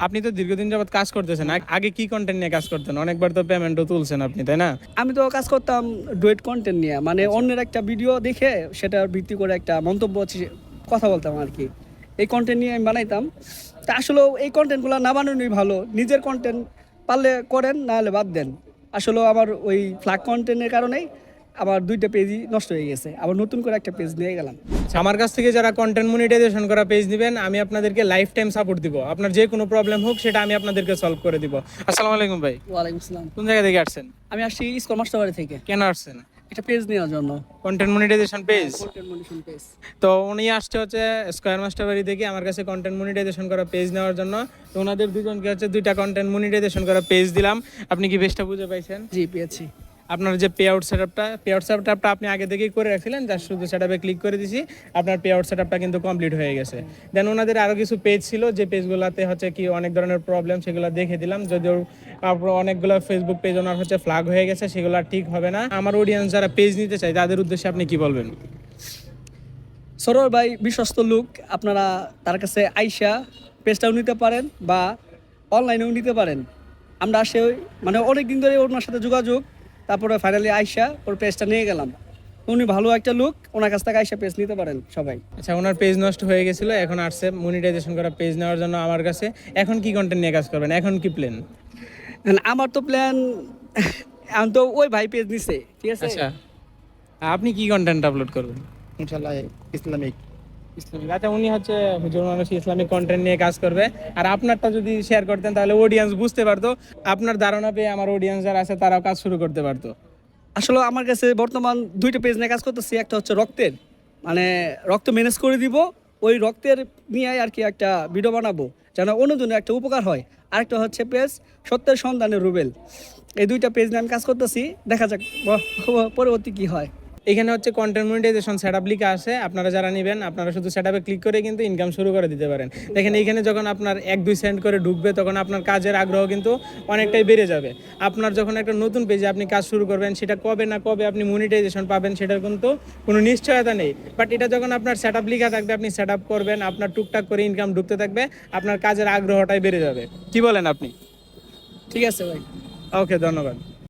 আপনি তো দীর্ঘদিন যাবত কাজ করতেছেন, আগে কি কন্টেন্ট নিয়ে কাজ করতেন? অনেকবার তো পেমেন্টও তুলছেন আপনি, তাই না? আমি তো কাজ করতাম ডুয়েট কন্টেন্ট নিয়ে, মানে অন্যের একটা ভিডিও দেখে সেটার ভিত্তি করে একটা মন্তব্য কথা বলতাম আর কি। এই কন্টেন্ট নিয়ে আমি বানাইতাম। তা আসলে এই কন্টেন্টগুলো না বানানোই ভালো। নিজের কন্টেন্ট পারলে করেন, না হলে বাদ দেন। আসলে আমার ওই ফ্ল্যাগ কন্টেন্টের কারণেই আমার 2টা পেজই নষ্ট হয়ে গেছে, আবার নতুন করে একটা পেজ নিয়ে গেলাম। আচ্ছা, আমার কাছ থেকে যারা কন্টেন্ট মনিটাইজেশন করা পেজ নেবেন, আমি আপনাদেরকে লাইফ টাইম সাপোর্ট দিব। আপনার যে কোনো প্রবলেম হোক সেটা আমি আপনাদেরকে সলভ করে দিব। আসসালামু আলাইকুম ভাই। ওয়ালাইকুম আসসালাম। কোন জায়গা থেকে আসছেন? আমি আসছি স্কয়ার মাস্টারবাড়ি থেকে কেন আসছেন? একটা পেজ নেওয়ার জন্য। Content monetization page. Content monetization page. তো উনি আসছে হচ্ছে স্কয়ার মাস্টারবাড়ি থেকে আমার কাছে কন্টেন্ট মনিটাইজেশন করা পেজ নেওয়ার জন্য। তো ওনাদের দুজনকে হচ্ছে 2টা কন্টেন্ট মনিটাইজেশন করা পেজ দিলাম। আপনি কি পেজটা বুঝে পাইছেন? জি, পেয়েছি। আপনার যে পে আউট সেটআপটা আপনি আগে থেকেই করে রাখছিলেন, জাস্ট শুধু সেটআপে ক্লিক করে দিছি, আপনার পে আউট সেটআপটা কিন্তু কমপ্লিট হয়ে গেছে। দেন ওনাদের আরও কিছু পেজ ছিল, যে পেজগুলোতে হচ্ছে কি অনেক ধরনের প্রবলেম, সেগুলো দেখে দিলাম। যদিও অনেকগুলো ফেসবুক পেজ ওনার হচ্ছে ফ্ল্যাগ হয়ে গেছে, সেগুলো ঠিক হবে না। আমার অডিয়েন্স যারা পেজ নিতে চায় তাদের উদ্দেশ্যে আপনি কি বলবেন? সরোর ভাই বিশ্বস্ত লোক, আপনারা তার কাছে আইসা পেজটাও নিতে পারেন বা অনলাইনেও নিতে পারেন। আমরা আসে মানে অনেক দিন ধরে ওনার সাথে যোগাযোগ, তারপরে ফাইনালি আইসা ওর পেজটা নিয়ে গেলাম। উনি ভালো একটা লোক, ওনার কাছ থেকে আইসা পেজ নিতে পারেন সবাই। আচ্ছা, ওনার পেজ নষ্ট হয়ে গেছিল, এখন আসছে মনিটাইজেশন করা পেজ নেওয়ার জন্য আমার কাছে। এখন কি কন্টেন্ট নিয়ে কাজ করবেন? এখন কি প্ল্যান? আমার তো প্ল্যান, এখন তো ওই ভাই পেজ নিছে, ঠিক আছে। আচ্ছা, আপনি কি কন্টেন্ট আপলোড করবেন? ইনশাআল্লাহ ইসলামিক। আচ্ছা, উনি হচ্ছে হুজুর মানুষ ইসলামিক কন্টেন্ট নিয়ে কাজ করবে। আর আপনারটা যদি শেয়ার করতেন তাহলে অডিয়েন্স বুঝতে পারতো। আপনার ধারণা পেয়ে আমার অডিয়েন্স যারা আছে তারাও কাজ শুরু করতে পারতো। আসলে আমার কাছে বর্তমান 2টা পেজ নিয়ে কাজ করতেছি। একটা হচ্ছে রক্তের, মানে রক্ত ম্যানেজ করে দিব, ওই রক্তের নিয়ে আর কি একটা ভিডিও বানাবো যেন অন্যজনের একটা উপকার হয়। আরেকটা হচ্ছে পেজ সত্যের সন্ধানের রুবেল। এই 2টা পেজ নিয়ে আমি কাজ করতেছি, দেখা যাক পরবর্তী কি হয়। এখানে হচ্ছে কন্টেন্ট মনিটাইজেশন সেটআপ লিখা আছে। আপনারা যারা নেবেন আপনারা শুধু সেটআপে ক্লিক করে কিন্তু ইনকাম শুরু করে দিতে পারেন। দেখেন এইখানে যখন আপনার 1-2 সেন্ট করে ঢুকবে তখন আপনার কাজের আগ্রহ কিন্তু অনেকটাই বেড়ে যাবে। আপনার যখন একটা নতুন পেজে আপনি কাজ শুরু করবেন, সেটা কবে না কবে আপনি মনিটাইজেশন পাবেন সেটার কিন্তু কোনো নিশ্চয়তা নেই। বাট এটা যখন আপনার সেটআপ লিখা থাকবে, আপনি সেটআপ করবেন, আপনার টুকটাক করে ইনকাম ঢুকতে থাকবে, আপনার কাজের আগ্রহটাই বেড়ে যাবে। কি বলেন আপনি? ঠিক আছে ভাই। ওকে, ধন্যবাদ।